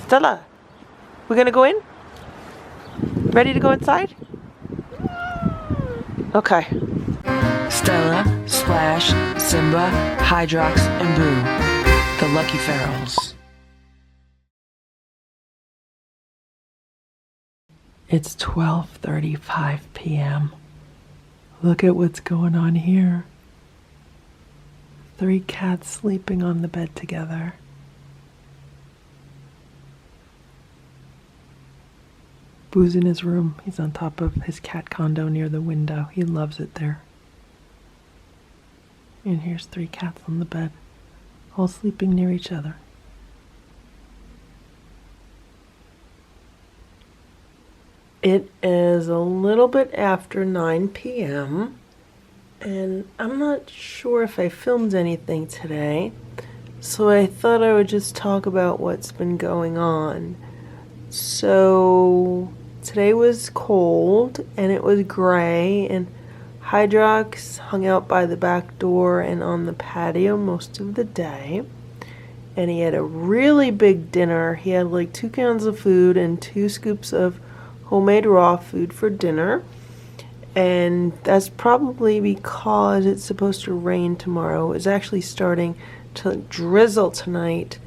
Stella, we're gonna go in? Ready to go inside? Okay. Stella, Splash, Simba, Hydrox, and Boo, the lucky ferals. It's 12:35 p.m. Look at what's going on here. 3 cats sleeping on the bed together. Boo's in his room. He's on top of his cat condo near the window. He loves it there. And here's 3 cats on the bed, all sleeping near each other. It is a little bit after 9 p.m. and I'm not sure if I filmed anything today, so I thought I would just talk about what's been going on. So today was cold and it was gray, and Hydrox hung out by the back door and on the patio most of the day, and he had a really big dinner. He had like 2 cans of food and 2 scoops of homemade raw food for dinner, and that's probably because it's supposed to rain tomorrow. It's actually starting to drizzle tonight,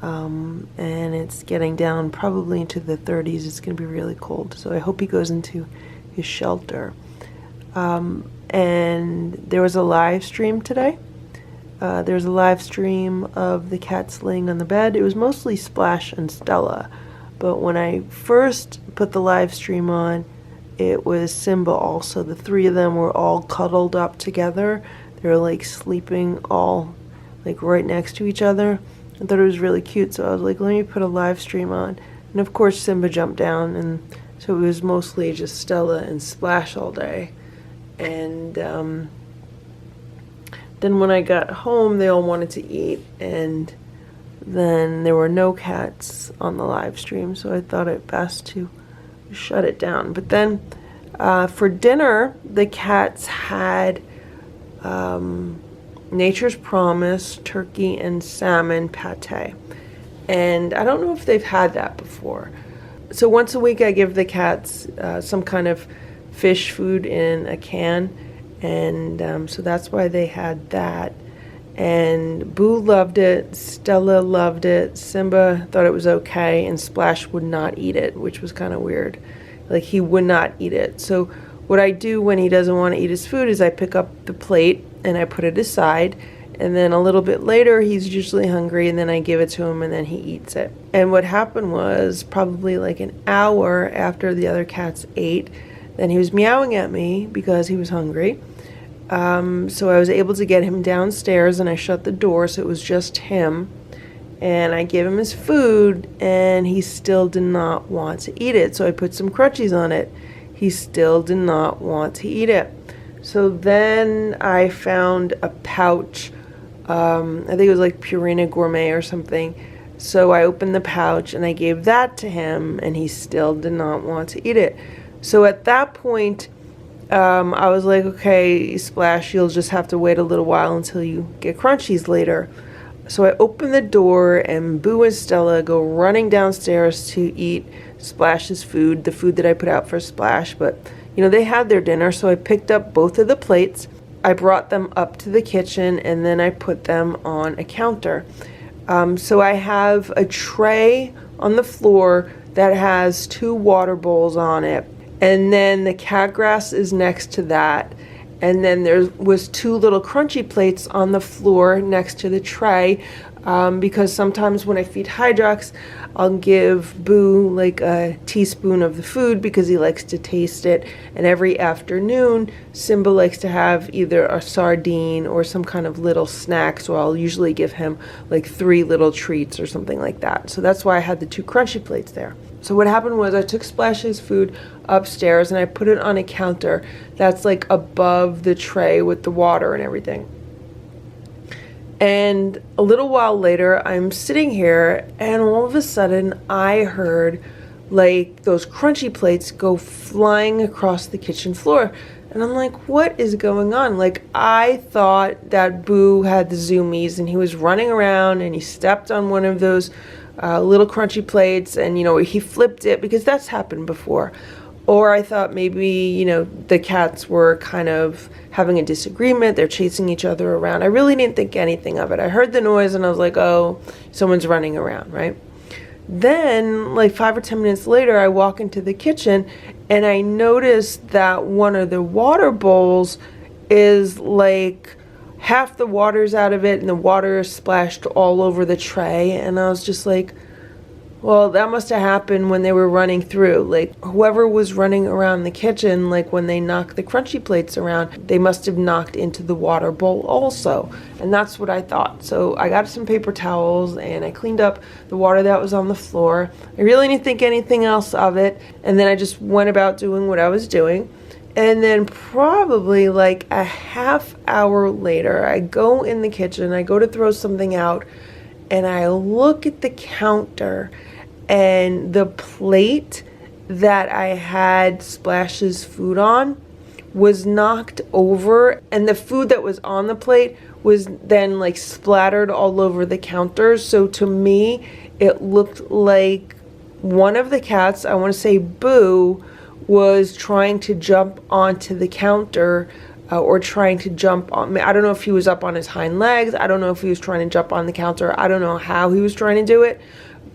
and it's getting down probably into the 30s. It's going to be really cold, so I hope he goes into his shelter. And there was a live stream today. There was a live stream of the cats laying on the bed. It was mostly Splash and Stella, but when I first put the live stream on, it was Simba also. The 3 of them were all cuddled up together. They were like sleeping all like right next to each other. I thought it was really cute, so I was like, let me put a live stream on. And of course Simba jumped down, and so it was mostly just Stella and Splash all day. And then when I got home, they all wanted to eat, and then there were no cats on the live stream, so I thought it best to shut it down. But then for dinner, the cats had Nature's Promise turkey and salmon pate, and I don't know if they've had that before. So once a week I give the cats some kind of fish food in a can, and so that's why they had that. And Boo loved it, Stella loved it, Simba thought it was okay, and Splash would not eat it, which was kind of weird. Like, he would not eat it. So what I do when he doesn't want to eat his food is I pick up the plate and I put it aside, and then a little bit later he's usually hungry, and then I give it to him and then he eats it. And what happened was, probably like an hour after the other cats ate, then he was meowing at me because he was hungry. So I was able to get him downstairs, and I shut the door so it was just him, and I gave him his food, and he still did not want to eat it. So I put some crunchies on it. He still did not want to eat it. So then I found a pouch, I think it was like Purina Gourmet or something. So I opened the pouch and I gave that to him, and he still did not want to eat it. So at that point, I was like, okay, Splash, you'll just have to wait a little while until you get crunchies later. So I open the door, and Boo and Stella go running downstairs to eat Splash's food, the food that I put out for Splash. But, you know, they had their dinner, so I picked up both of the plates. I brought them up to the kitchen, and then I put them on a counter. So I have a tray on the floor that has 2 water bowls on it. And then the cat grass is next to that. And then there was 2 little crunchy plates on the floor next to the tray, because sometimes when I feed Hydrox, I'll give Boo like a teaspoon of the food because he likes to taste it. And every afternoon, Simba likes to have either a sardine or some kind of little snack, so I'll usually give him like 3 little treats or something like that. So that's why I had the 2 crunchy plates there. So what happened was, I took Splash's food upstairs and I put it on a counter that's like above the tray with the water and everything. And a little while later, I'm sitting here, and all of a sudden I heard like those crunchy plates go flying across the kitchen floor. And I'm like, what is going on? Like, I thought that Boo had the zoomies and he was running around and he stepped on one of those little crunchy plates, and he flipped it because that's happened before. Or I thought maybe, the cats were kind of having a disagreement. They're chasing each other around. I really didn't think anything of it. I heard the noise and I was like, oh, someone's running around, right? Then, like 5 or 10 minutes later, I walk into the kitchen and I noticed that one of the water bowls is like half the water's out of it and the water is splashed all over the tray. And I was just like, well, that must have happened when they were running through. Like, whoever was running around the kitchen, like when they knocked the crunchy plates around, they must have knocked into the water bowl also. And that's what I thought. So I got some paper towels and I cleaned up the water that was on the floor. I really didn't think anything else of it. And then I just went about doing what I was doing. And then probably like a half hour later, I go in the kitchen, I go to throw something out, and I look at the counter, and the plate that I had Splash's food on was knocked over, and the food that was on the plate was then like splattered all over the counter. So to me, it looked like one of the cats, I want to say Boo, was trying to jump onto the counter or trying to jump on. I don't know if he was up on his hind legs. I don't know if he was trying to jump on the counter. I don't know how he was trying to do it,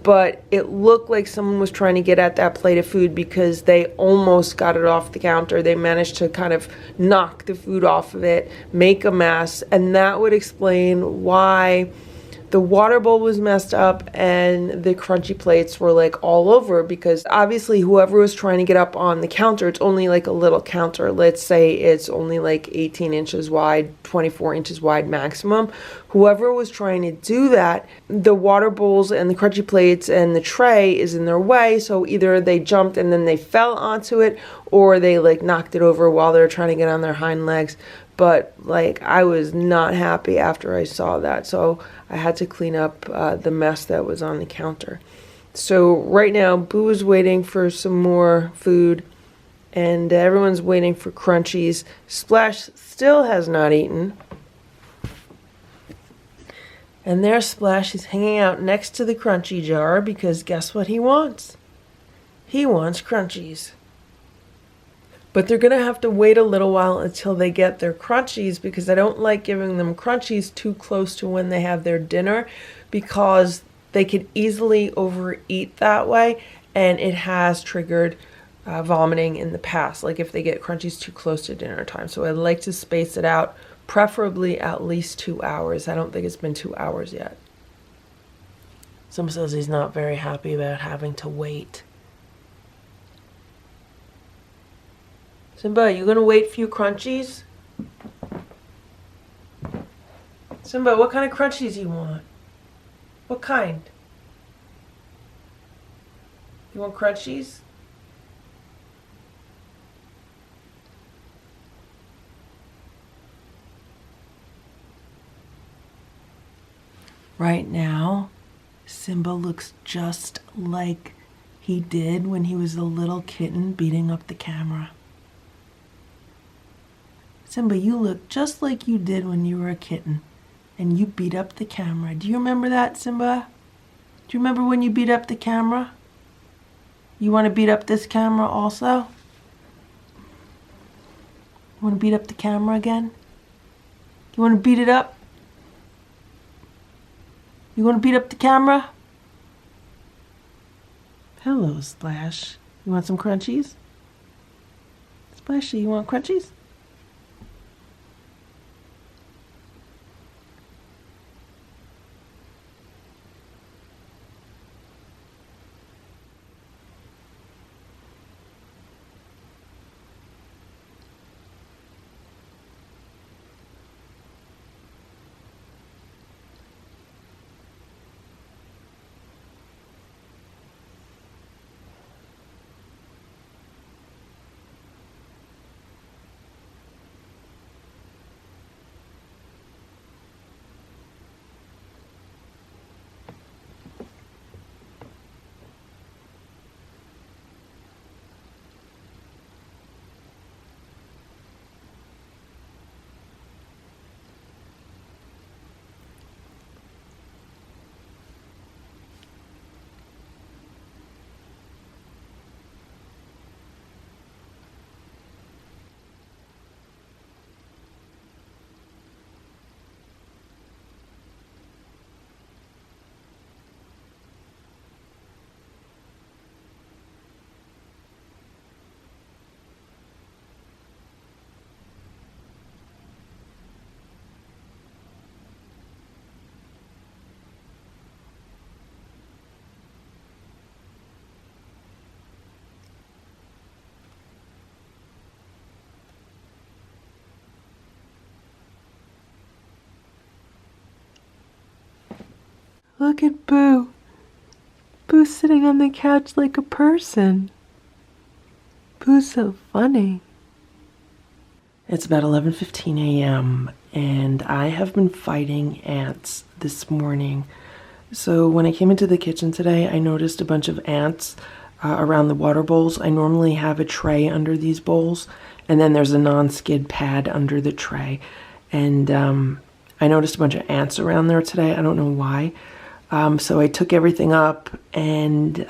but it looked like someone was trying to get at that plate of food because they almost got it off the counter. They managed to kind of knock the food off of it, make a mess, and that would explain why the water bowl was messed up and the crunchy plates were like all over, because obviously whoever was trying to get up on the counter, it's only like a little counter. Let's say it's only like 18 inches wide, 24 inches wide maximum. Whoever was trying to do that, the water bowls and the crunchy plates and the tray is in their way. So either they jumped and then they fell onto it, or they like knocked it over while they were trying to get on their hind legs. But like, I was not happy after I saw that. So I had to clean up the mess that was on the counter. So right now, Boo is waiting for some more food, and everyone's waiting for crunchies. Splash still has not eaten. And there's Splash. He's hanging out next to the crunchy jar because guess what he wants? He wants crunchies. But they're going to have to wait a little while until they get their crunchies, because I don't like giving them crunchies too close to when they have their dinner, because they could easily overeat that way, and it has triggered vomiting in the past, like if they get crunchies too close to dinner time. So I like to space it out, preferably at least 2 hours. I don't think it's been 2 hours yet. Some says he's not very happy about having to wait. Simba, you gonna wait for your crunchies? Simba, what kind of crunchies you want? What kind? You want crunchies? Right now, Simba looks just like he did when he was a little kitten beating up the camera. Simba, you look just like you did when you were a kitten and you beat up the camera. Do you remember that, Simba? Do you remember when you beat up the camera? You want to beat up this camera also? You want to beat up the camera again? You want to beat it up? You want to beat up the camera? Hello, Splash. You want some crunchies? Splashy, you want crunchies? Look at Boo. Boo's sitting on the couch like a person. Boo's so funny. It's about 11:15 a.m. and I have been fighting ants this morning. So when I came into the kitchen today, I noticed a bunch of ants around the water bowls. I normally have a tray under these bowls, and then there's a non-skid pad under the tray. And I noticed a bunch of ants around there today. I don't know why. So I took everything up and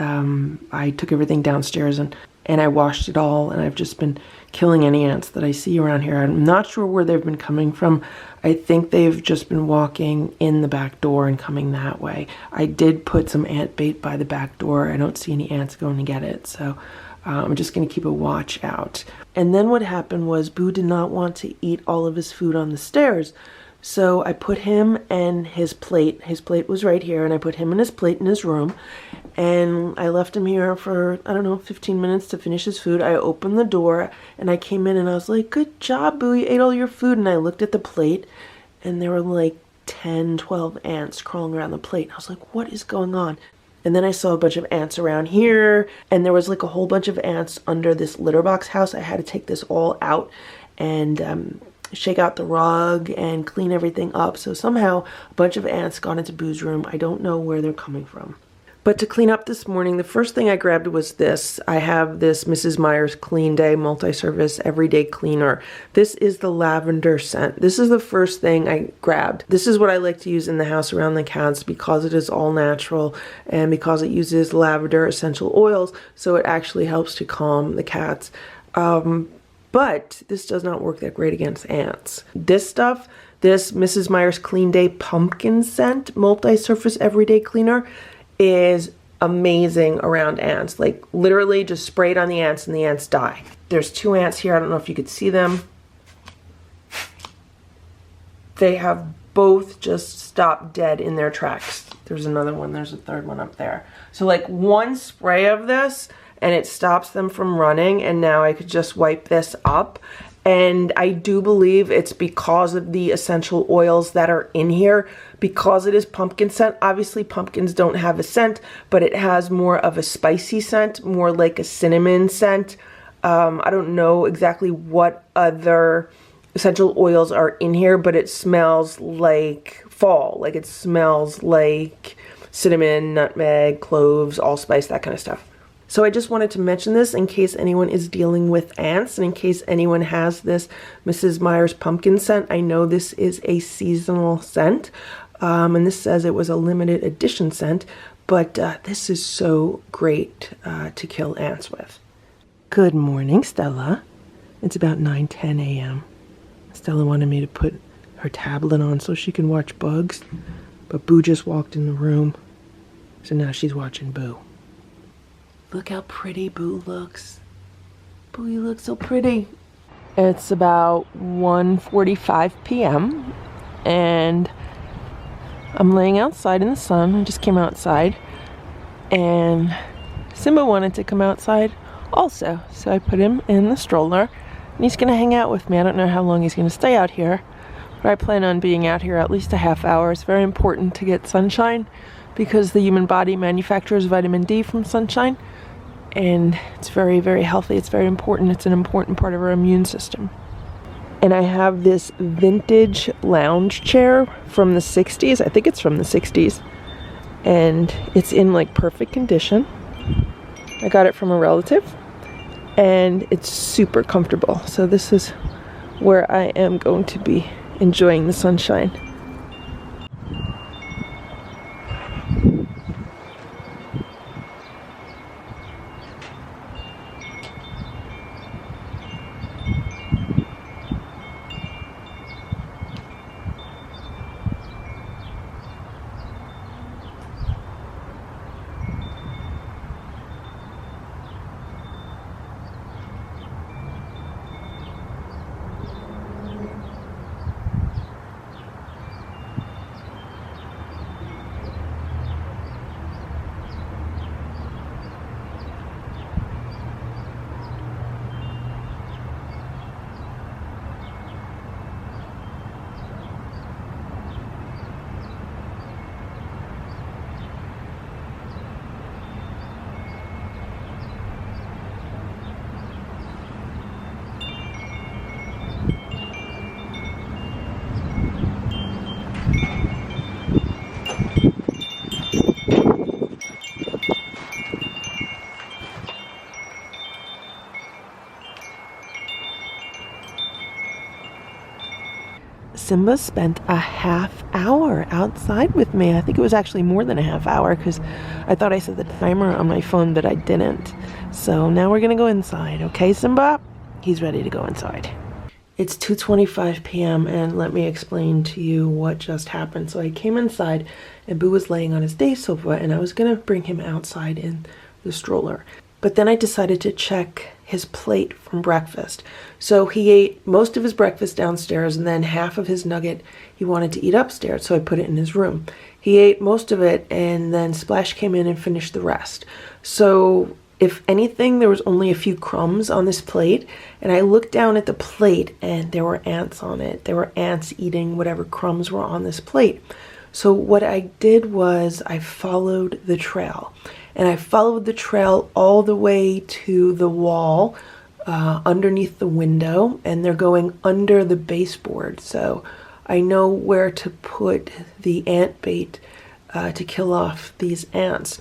I took everything downstairs and I washed it all, and I've just been killing any ants that I see around here. I'm not sure where they've been coming from. I think they've just been walking in the back door and coming that way. I did put some ant bait by the back door. I don't see any ants going to get it, so I'm just going to keep a watch out. And then what happened was Boo did not want to eat all of his food on the stairs. So I put him and his plate was right here, and I put him and his plate in his room, and I left him here for, I don't know, 15 minutes to finish his food. I opened the door and I came in and I was like, good job, Boo, you ate all your food. And I looked at the plate and there were like 10, 12 ants crawling around the plate. I was like, what is going on? And then I saw a bunch of ants around here, and there was like a whole bunch of ants under this litter box house. I had to take this all out and shake out the rug and clean everything up. So somehow a bunch of ants got into Boo's room. I don't know where they're coming from. But to clean up this morning, the first thing I grabbed was this. I have this Mrs. Meyers Clean Day Multi-Surface Everyday Cleaner. This is the lavender scent. This is the first thing I grabbed. This is what I like to use in the house around the cats because it is all natural and because it uses lavender essential oils, so it actually helps to calm the cats. But this does not work that great against ants. This stuff, this Mrs. Meyers Clean Day Pumpkin Scent Multi-Surface Everyday Cleaner, is amazing around ants. Like literally just spray it on the ants and the ants die. There's 2 ants here. I don't know if you could see them. They have both just stopped dead in their tracks. There's another one. There's a third one up there. So like one spray of this and it stops them from running, and now I could just wipe this up. And I do believe it's because of the essential oils that are in here, because it is pumpkin scent. Obviously pumpkins don't have a scent, but it has more of a spicy scent, more like a cinnamon scent. I don't know exactly what other essential oils are in here, but it smells like fall. Like it smells like cinnamon, nutmeg, cloves, allspice, that kind of stuff. So I just wanted to mention this in case anyone is dealing with ants and in case anyone has this Mrs. Meyers pumpkin scent. I know this is a seasonal scent, and this says it was a limited edition scent, but this is so great to kill ants with. Good morning, Stella. It's about 9:10 a.m. Stella wanted me to put her tablet on so she can watch bugs, but Boo just walked in the room, so now she's watching Boo. Look how pretty Boo looks. Boo, you look so pretty. It's about 1:45 p.m. and I'm laying outside in the sun. I just came outside and Simba wanted to come outside also. So I put him in the stroller and he's gonna hang out with me. I don't know how long he's gonna stay out here, but I plan on being out here at least a half hour. It's very important to get sunshine because the human body manufactures vitamin D from sunshine. And it's very, very healthy. It's very important. It's an important part of our immune system. And I have this vintage lounge chair from the 60s. I think it's from the 60s. And it's in like perfect condition. I got it from a relative. And it's super comfortable. So this is where I am going to be enjoying the sunshine. Simba spent a half hour outside with me. I think it was actually more than a half hour because I thought I set the timer on my phone, but I didn't. So now we're gonna go inside. Okay, Simba? He's ready to go inside. It's 2:25 p.m. and let me explain to you what just happened. So I came inside and Boo was laying on his day sofa and I was gonna bring him outside in the stroller. But then I decided to check his plate from breakfast. So he ate most of his breakfast downstairs and then half of his nugget he wanted to eat upstairs, so I put it in his room. He ate most of it and then Splash came in and finished the rest. So if anything, there was only a few crumbs on this plate, and I looked down at the plate and there were ants on it. There were ants eating whatever crumbs were on this plate. So what I did was I followed the trail, and I followed the trail all the way to the wall underneath the window, and they're going under the baseboard. So I know where to put the ant bait to kill off these ants.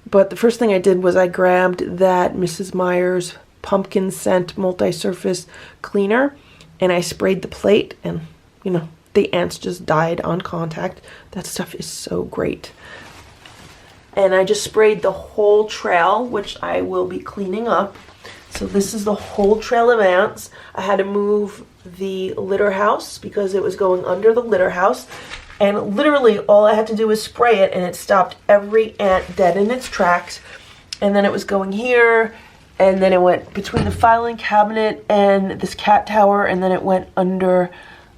But the first thing I did was I grabbed that Mrs. Meyers Pumpkin Scent Multi-Surface Cleaner and I sprayed the plate, and you know, the ants just died on contact. That stuff is so great. And I just sprayed the whole trail, which I will be cleaning up. So this is the whole trail of ants. I had to move the litter house because it was going under the litter house. And literally all I had to do was spray it and it stopped every ant dead in its tracks. And then it was going here, and then it went between the filing cabinet and this cat tower, and then it went under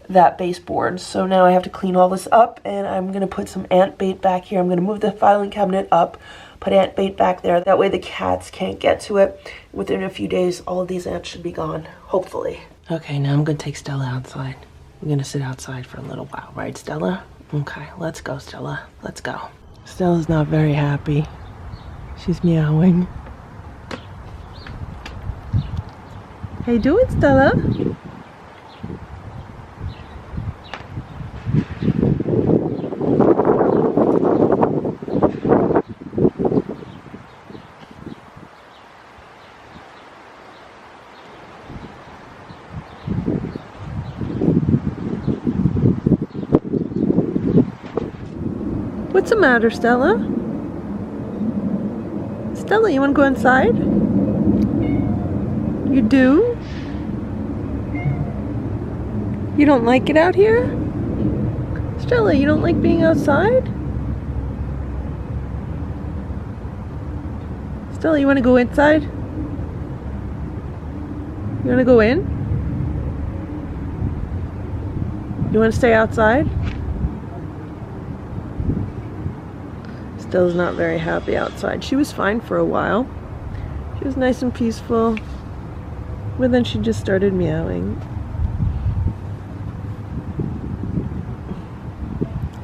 that baseboard. So now I have to clean all this up, and I'm gonna put some ant bait back here. I'm gonna move the filing cabinet up, put ant bait back there. That way the cats can't get to it. Within a few days, all of these ants should be gone, hopefully. Okay, now I'm gonna take Stella outside. We're gonna sit outside for a little while, right, Stella? Okay, let's go, Stella. Let's go. Stella's not very happy. She's meowing. How you doing, Stella? What's the matter, Stella? Stella, you want to go inside? You do? You don't like it out here? Stella, you don't like being outside? Stella, you want to go inside? You want to go in? You want to stay outside? Stella's not very happy outside. She was fine for a while. She was nice and peaceful, but then she just started meowing.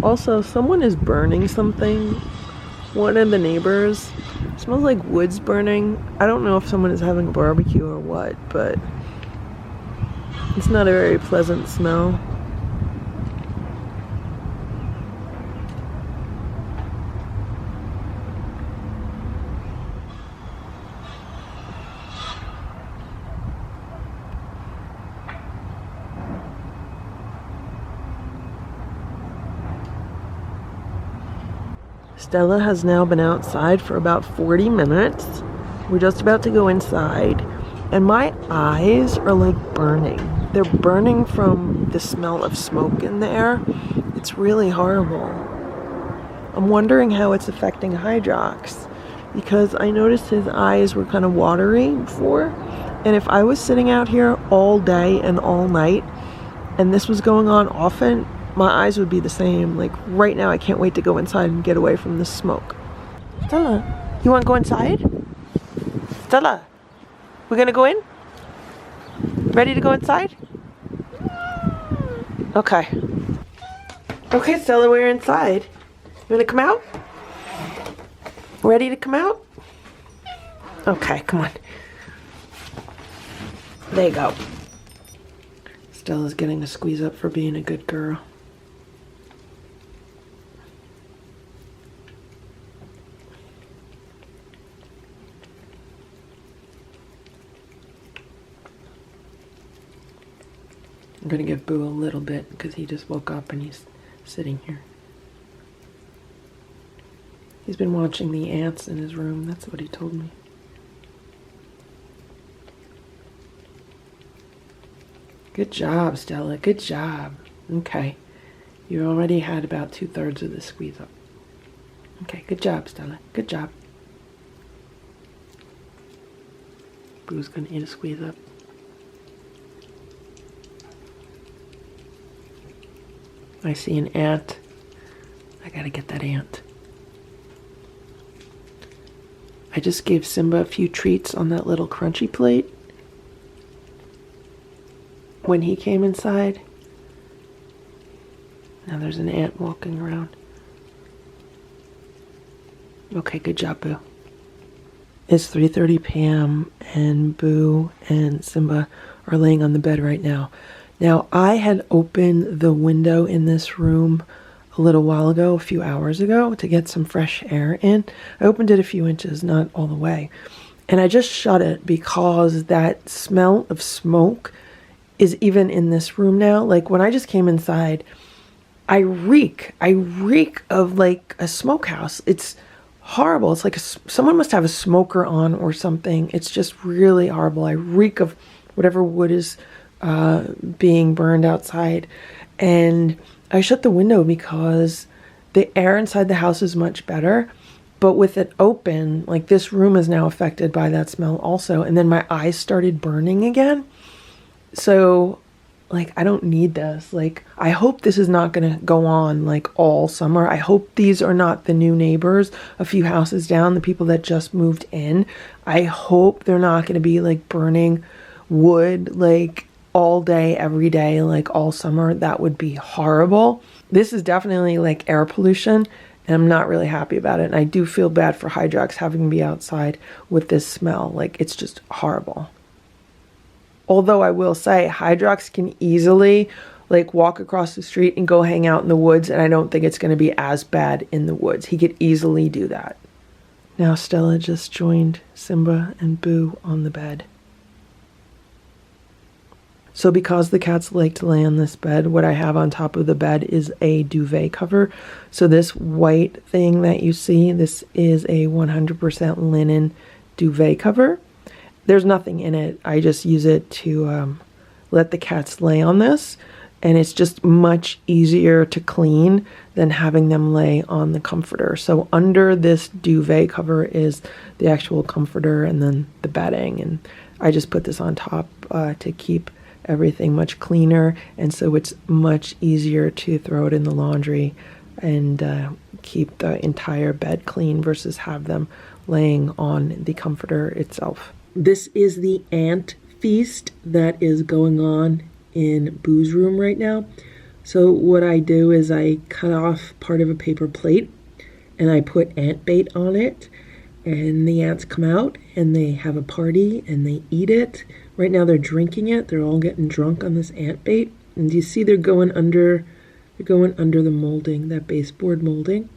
Also, someone is burning something. One of the neighbors. It smells like wood's burning. I don't know if someone is having a barbecue or what, but it's not a very pleasant smell. Stella has now been outside for about 40 minutes. We're just about to go inside, and my eyes are like burning. They're burning from the smell of smoke in the air. It's really horrible. I'm wondering how it's affecting Hydrox, because I noticed his eyes were kind of watery before, and if I was sitting out here all day and all night and this was going on often, my eyes would be the same. Like right now, I can't wait to go inside and get away from the smoke. Stella, you want to go inside? Stella, we're gonna go in? Ready to go inside? Okay. Okay, Stella, we're inside. You wanna come out? Ready to come out? Okay, come on. There you go. Stella's getting a squeeze up for being a good girl. I'm gonna give Boo a little bit because he just woke up and he's sitting here. He's been watching the ants in his room. That's what he told me. Good job, Stella. Good job. Okay. You already had about 2/3 of the squeeze up. Okay, good job, Stella. Good job. Boo's gonna eat a squeeze up. I see an ant. I gotta get that ant. I just gave Simba a few treats on that little crunchy plate when he came inside. Now there's an ant walking around. Okay, good job, Boo. It's 3:30 p.m. and Boo and Simba are laying on the bed right now. Now, I had opened the window in this room a little while ago, a few hours ago, to get some fresh air in. I opened it a few inches, not all the way. And I just shut it because that smell of smoke is even in this room now. Like when I just came inside, I reek of like a smokehouse. It's horrible. It's like someone must have a smoker on or something. It's just really horrible. I reek of whatever wood is being burned outside. And I shut the window because the air inside the house is much better. But with it open, like this room is now affected by that smell also. And then my eyes started burning again. So like, I don't need this. Like, I hope this is not going to go on like all summer. I hope these are not the new neighbors a few houses down, the people that just moved in. I hope they're not going to be like burning wood like all day, every day, like all summer. That would be horrible. This is definitely like air pollution, and I'm not really happy about it. And I do feel bad for Hydrox having to be outside with this smell. Like, it's just horrible. Although I will say, Hydrox can easily like walk across the street and go hang out in the woods, and I don't think it's going to be as bad in the woods. He could easily do that. Now Stella just joined Simba and Boo on the bed. So because the cats like to lay on this bed, what I have on top of the bed is a duvet cover. So this white thing that you see, this is a 100% linen duvet cover. There's nothing in it. I just use it to let the cats lay on this. And it's just much easier to clean than having them lay on the comforter. So under this duvet cover is the actual comforter and then the bedding. And I just put this on top to keep everything much cleaner, and so it's much easier to throw it in the laundry and keep the entire bed clean versus have them laying on the comforter itself. This is the ant feast that is going on in Boo's room right now. So what I do is I cut off part of a paper plate and I put ant bait on it, and the ants come out and they have a party and they eat it. Right now they're drinking it. They're all getting drunk on this ant bait. And you see they're going under the molding, that baseboard molding.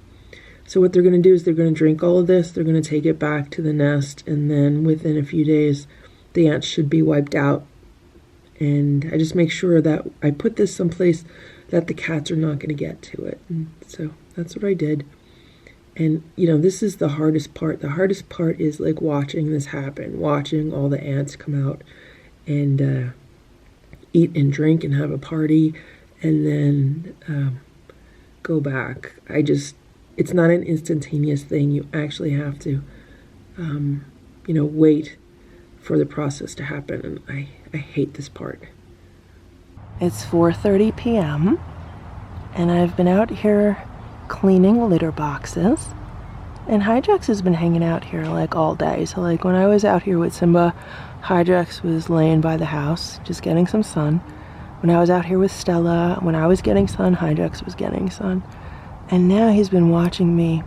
So what they're going to do is they're going to drink all of this. They're going to take it back to the nest. And then within a few days, the ants should be wiped out. And I just make sure that I put this someplace that the cats are not going to get to it. And so that's what I did. And, you know, this is the hardest part. The hardest part is like watching this happen, watching all the ants come out and eat and drink and have a party and then go back. It's not an instantaneous thing. You actually have to, wait for the process to happen. And I hate this part. It's 4:30 p.m. and I've been out here cleaning litter boxes, and Hydrox has been hanging out here like all day. So like when I was out here with Simba, Hydrox was laying by the house just getting some sun. When I was out here with Stella, when I was getting sun, Hydrox was getting sun. And now he's been watching me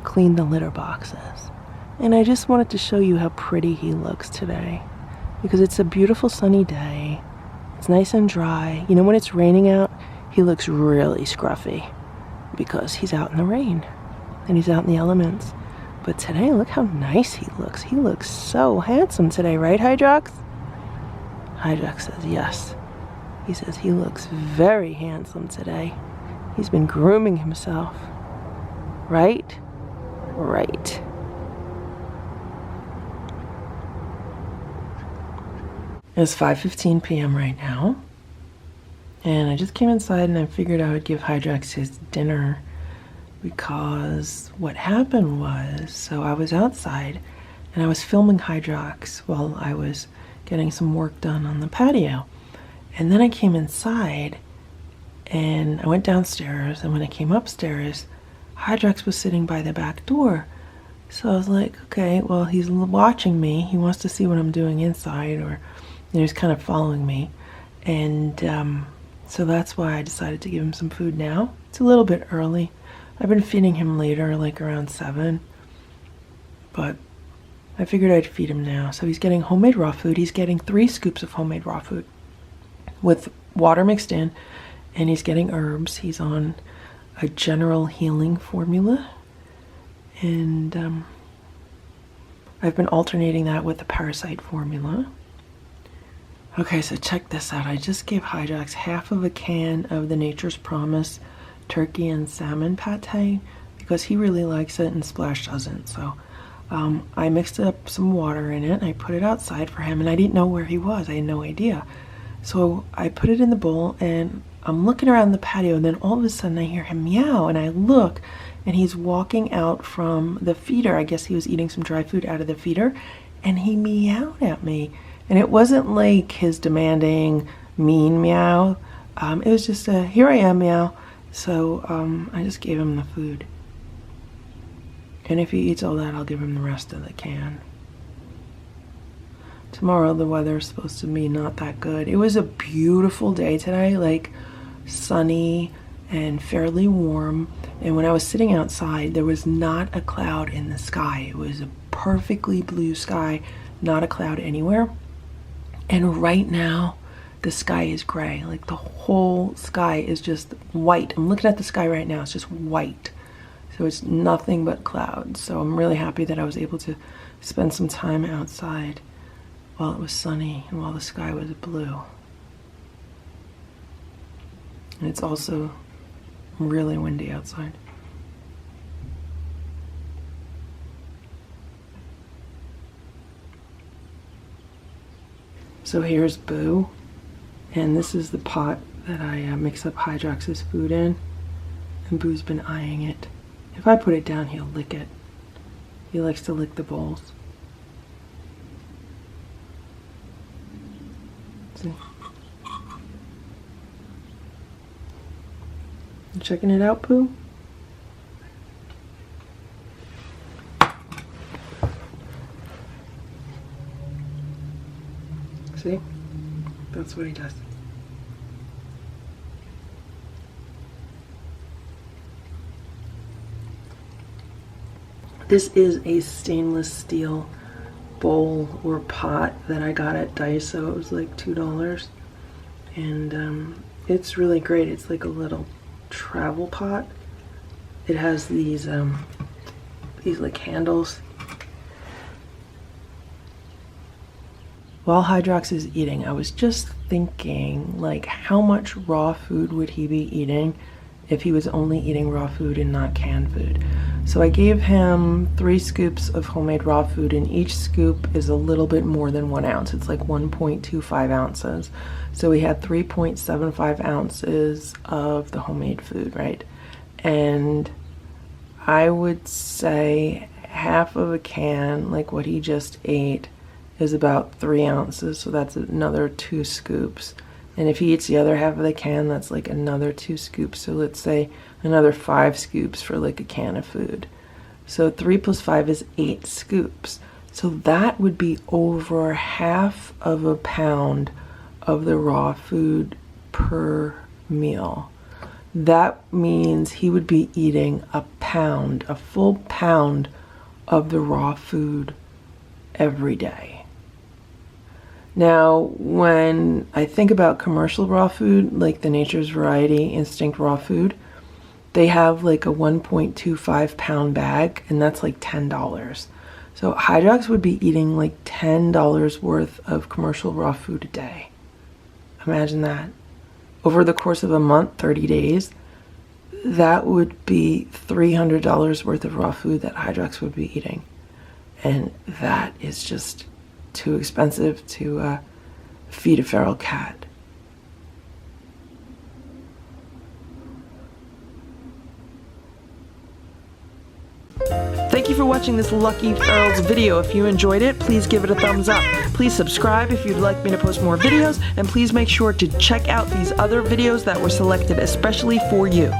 clean the litter boxes. And I just wanted to show you how pretty he looks today, because it's a beautiful sunny day. It's nice and dry. You know, when it's raining out, he looks really scruffy because he's out in the rain and he's out in the elements. But today, look how nice he looks. He looks so handsome today, right, Hydrox? Hydrox says yes. He says he looks very handsome today. He's been grooming himself. Right? Right. It's 5:15 p.m. right now. And I just came inside and I figured I would give Hydrox his dinner, because what happened was, so I was outside and I was filming Hydrox while I was getting some work done on the patio. And then I came inside and I went downstairs, and when I came upstairs, Hydrox was sitting by the back door. So I was like, okay, well, he's watching me. He wants to see what I'm doing inside, or he's kind of following me. And so that's why I decided to give him some food now. It's a little bit early. I've been feeding him later, like around 7. But I figured I'd feed him now. So he's getting homemade raw food. He's getting 3 scoops of homemade raw food with water mixed in. And he's getting herbs. He's on a general healing formula. And I've been alternating that with the parasite formula. Okay, so check this out. I just gave Hydrox half of a can of the Nature's Promise turkey and salmon pate because he really likes it and Splash doesn't. So I mixed up some water in it and I put it outside for him, and I didn't know where he was. I had no idea. So I put it in the bowl and I'm looking around the patio, and then all of a sudden I hear him meow, and I look and he's walking out from the feeder. I guess he was eating some dry food out of the feeder, and he meowed at me. And it wasn't like his demanding, mean meow. It was just a, here I am meow. So I just gave him the food. And if he eats all that, I'll give him the rest of the can. Tomorrow the weather's supposed to be not that good. It was a beautiful day today, like sunny and fairly warm. And when I was sitting outside, there was not a cloud in the sky. It was a perfectly blue sky, not a cloud anywhere. And right now, the sky is gray. Like the whole sky is just white. I'm looking at the sky right now. It's just white. So it's nothing but clouds. So I'm really happy that I was able to spend some time outside while it was sunny and while the sky was blue. And it's also really windy outside. So here's Boo, and this is the pot that I mix up Hydrox's food in, and Boo's been eyeing it. If I put it down, he'll lick it. He likes to lick the bowls. See? You checking it out, Boo? See? That's what he does. This is a stainless steel bowl or pot that I got at Ditto. It was like $2. And it's really great. It's like a little travel pot. It has these like handles. While Hydrox is eating, I was just thinking, like, how much raw food would he be eating if he was only eating raw food and not canned food? So I gave him 3 scoops of homemade raw food, and each scoop is a little bit more than 1 ounce. It's like 1.25 ounces. So we had 3.75 ounces of the homemade food, right? And I would say half of a can, like what he just ate, is about 3 ounces, so that's another 2 scoops. And if he eats the other half of the can, that's like another 2 scoops. So let's say another 5 scoops for like a can of food. So 3 plus 5 is 8 scoops. So that would be over half of a pound of the raw food per meal. That means he would be eating a pound, a full pound of the raw food every day. Now, when I think about commercial raw food, like the Nature's Variety Instinct raw food, they have like a 1.25 pound bag, and that's like $10. So Hydrox would be eating like $10 worth of commercial raw food a day. Imagine that. over the course of a month, 30 days, that would be $300 worth of raw food that Hydrox would be eating. And that is just too expensive to feed a feral cat. Thank you for watching this Lucky Ferals video. If you enjoyed it, please give it a thumbs up. Please subscribe if you'd like me to post more videos, and please make sure to check out these other videos that were selected especially for you.